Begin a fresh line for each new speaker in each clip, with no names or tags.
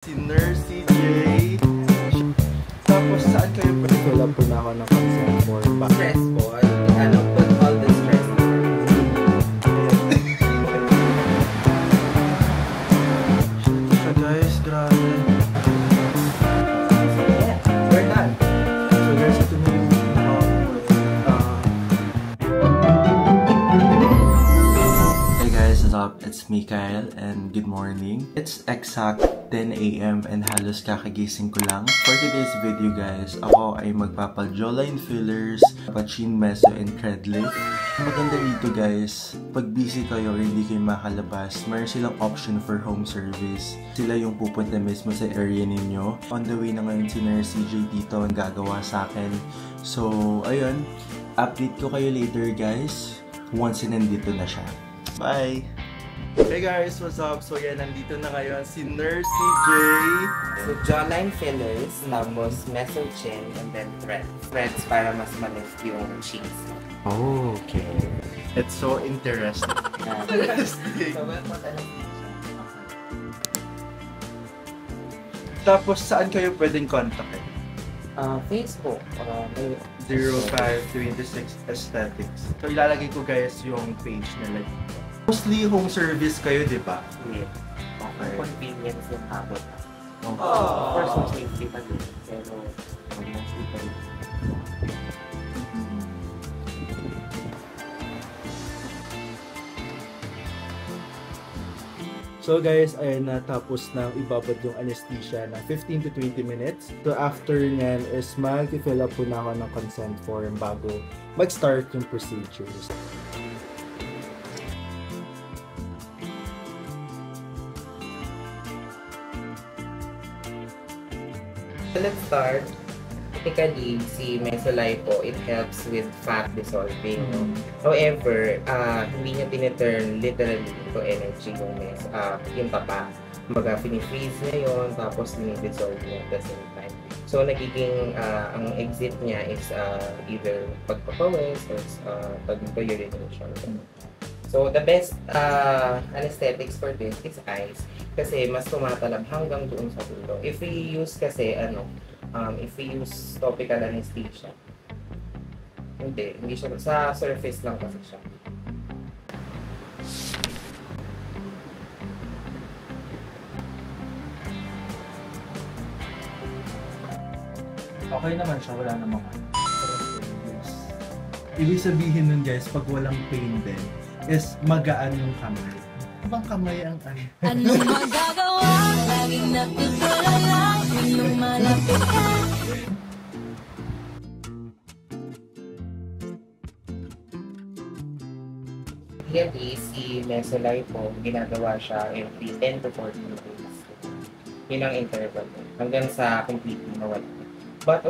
Si Nurse CJ. Tapos saan kayo wala po na ako ng consent for
stressful. Ano, put all the stress.
So guys, grabe.
So yeah, we're done.
So guys, ito na yung Hey guys, what's up? It's Mikael and good morning. It's exact 10 AM and halos kakagising ko lang. For today's video guys, ako ay magpapa-jawline fillers, pa-chin meso and cred lift. Maganda dito guys, pag busy kayo or hindi kayo makalabas, mayroon silang option for home service. Sila yung pupunta mismo sa area ninyo. On the way na ngayon si Nurse CJ dito ang gagawa sa akin. So, ayun, update ko kayo later guys, once nandito na siya. Bye! Hey guys, what's up? So yan, nandito na ngayon si Nurse CJ.
So jawline fillers, tapos meso chin, and then threads. Threads para mas malift yung cheeks.
Oh, okay. It's so interesting. Interesting.
So well, what
Tapos saan kayo pwedeng kontakin?
Facebook.
0526 Aesthetics. So ilalagay ko guys yung page nila dito. Mostly home service kayo, di ba?
Yeah.
Okay.
Convenience yung habot.
Oh.
Of course, yung safety pa din. Pero, mostly pa rin.
So guys, ayan na, tapos na ibabad yung anesthesia na 15 to 20 minutes. So after nyan is mag-fill up po na ako ng consent form bago mag-start yung procedures.
Let's start. Typically, si Mesolipo, it helps with fat dissolving. No? However, hindi niya tiniturn literally into energy yung tapa. Kumbaga, fini-freeze niya yun, tapos dinidissolve niya at the same time. So, nagiging, ang exit niya is either pagpapawis or pag-urination. So, the best anesthetics for this is ice kasi mas tumatalab hanggang doon sa ulo. If we use kasi, if we use topical anesthesia, hindi siya, sa surface lang kasi siya.
Okay naman siya, wala namang Ibig sabihin nun guys, pag walang pain din, is magaan yung kamay. Abang kamay ang ano.
Anong magagawa? Laging natutulala kung lumalapit ka.
Usually, si Mesolipo, ginagawa siya every 10 to 14 days. Yun ang interval. Hanggang sa completely mawala. But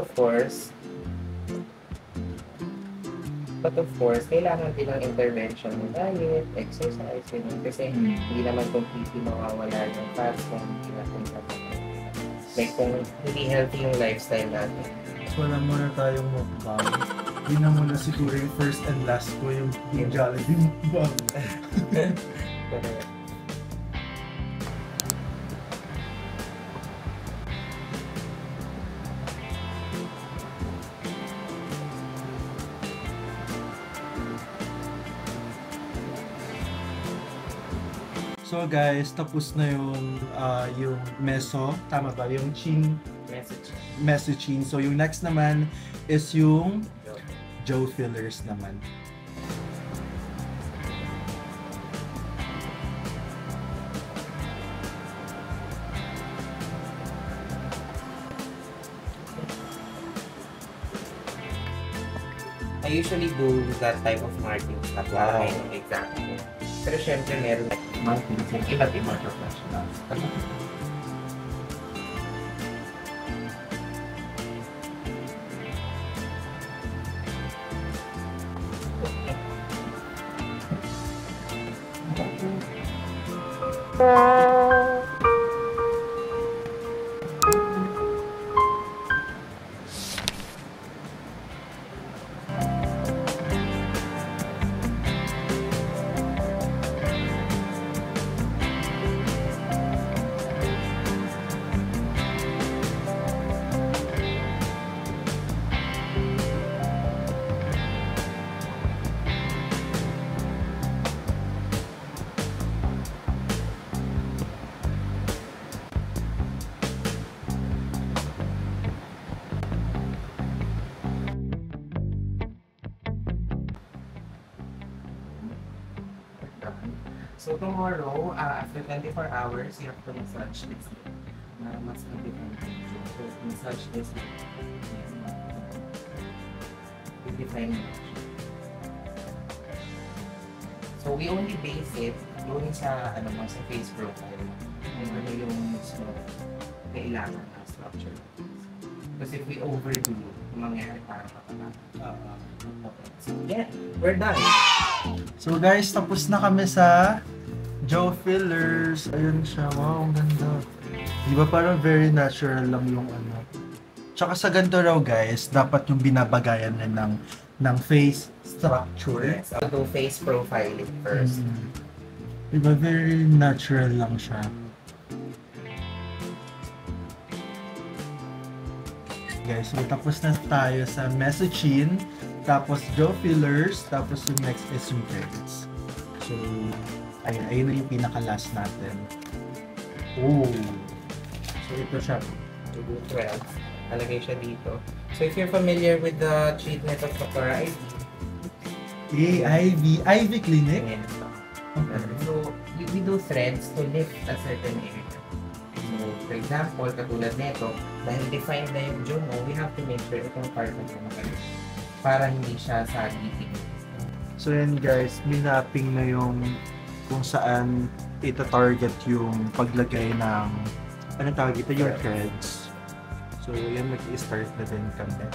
of course, kailangan din ng intervention ng diet, exercise, yun. Kasi hindi naman completely mawawala yung fats kung hindi natin kapag. Like kung hindi healthy yung lifestyle natin.
So wala muna tayong mukbang. Yun na muna siguro yung first and last ko yung Jollibee mukbang. So guys, tapos na yung meso, tama ba? Yung chin, meso chin. So yung next naman is yung jaw fillers naman.
I usually do that type of markings na para I know exactly. Pero syempre meron markings yung iba't ibang professionals. So tomorrow, after 24 hours, you have to massage this. Mas mag-define. So massage this. Define. So we only base it doon sa sa face profile. Kung ano yung gusto kailangan ng structure. Kasi if we overdo, mangyayari para kapag so yeah, we're done.
So guys, tapos na kami sa Joe Fillers. Ayun siya. Wow, ang ganda. Di ba parang very natural lang yung ano. Tsaka sa ganito raw guys, dapat yung binabagayan na ng face structure.
Yes, I'll do face profiling first.
Diba very natural lang siya. Guys, so tapos na tayo sa Mesochin, tapos Joe Fillers, tapos yung next is yung credits. So, ayun na yung pinaka-last natin. Oh! So ito siya.
To do 12. Nalagay siya dito. So if you're familiar with the treatment of Sakura
Ivy Clinic?
Ayan. So we do threads to lift a certain area. So for example, katulad nito, dahil defined na yung jaw mo, we have to make sure itong part na makalit para hindi siya sagipin.
So yan guys, minapping na yung kung saan ita-target yung paglagay ng anong tawag ito? Yung threads. So yan, mag-i-start na din kami.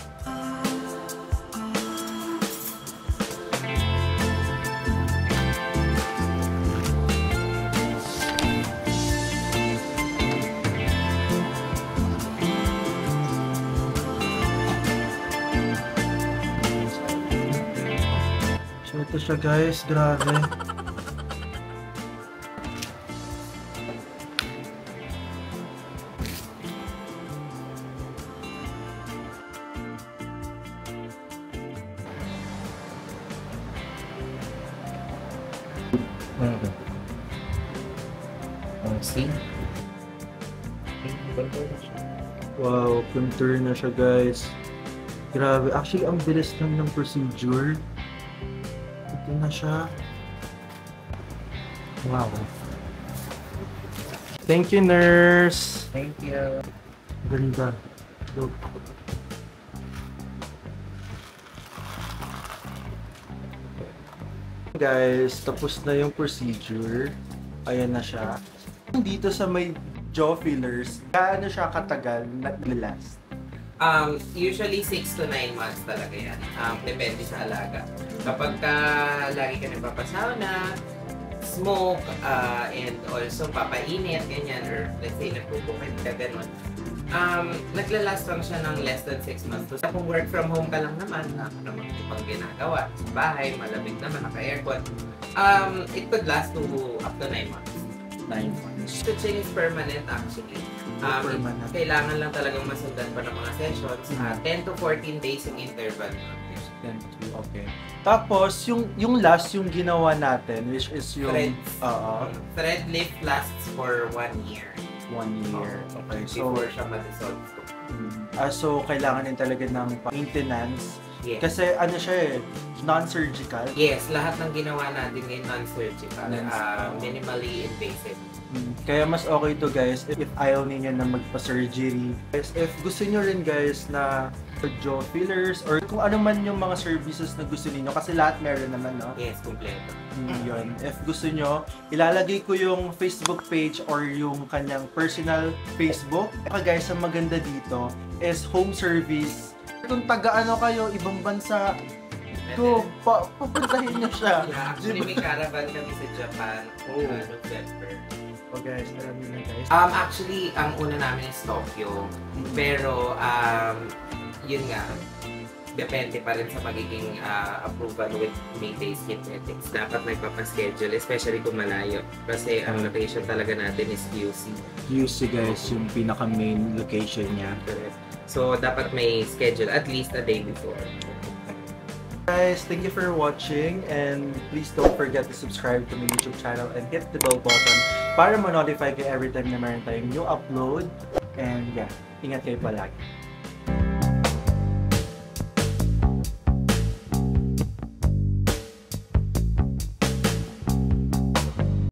So ito siya guys, grabe.
See?
Wow, contour na siya guys. Grabe, actually ang bilis lang ng procedure. Ito na siya. Wow. Thank you, nurse.
Thank you.
Ganda. Look. Guys, tapos na yung procedure. Ayan na siya. Dito sa may jaw fillers, gaano siya katagal na-last?
Usually 6 to 9 months talaga yan. Depende sa alaga. Kapag lagi ka nagpapasauna, smoke, and also papainit, ganyan, or let's say nagpupukit ka, gano'n. Naglalast lang siya ng less than 6 months. So, kung work from home ka lang naman, naman ipang ginagawa sa bahay, malamig naman, naka-aircon, it could last to up to 9 months.
9 months.
Stitching is permanent actually.
Permanent.
Kailangan lang talagang masundan pa ng mga sessions. 10 to 14 days yung interval.
Okay. Tapos, yung last yung ginawa natin, which is yung...
Threads. Thread lift lasts for 1 year.
1 year. Okay. So,
Before siya ma-dissolve.
so kailangan din talaga ng maintenance.
Yes.
Kasi ano siya eh, non-surgical.
Yes, lahat ng ginawa natin ngayon non-surgical. Minimally invasive.
Kaya mas okay to guys if ayaw ninyo na magpa-surgery. Guys, if gusto nyo rin guys na jaw fillers or kung ano man yung mga services na gusto niyo kasi lahat meron naman, no?
Yes, kompleto.
Yun. If gusto nyo, ilalagay ko yung Facebook page or yung kanyang personal Facebook. Guys, ang maganda dito is home service. Kung taga-ano kayo, ibang bansa, pupuntahin nyo siya.
Yeah, actually, may caravan kami sa Japan. November.
Oh guys, alam nyo na guys.
Actually, ang una namin is Tokyo. Pero, yun nga, depende pa rin sa magiging approval with Mayday Kinetics. Dapat may papaschedule, especially kung malayo. Kasi ang location talaga natin is QC.
QC guys, yung pinaka-main location niya.
So, dapat may schedule at least a day before.
Guys, thank you for watching and please don't forget to subscribe to my YouTube channel and hit the bell button para ma-notify kayo every time na meron tayong new upload. And yeah, ingat kayo palagi.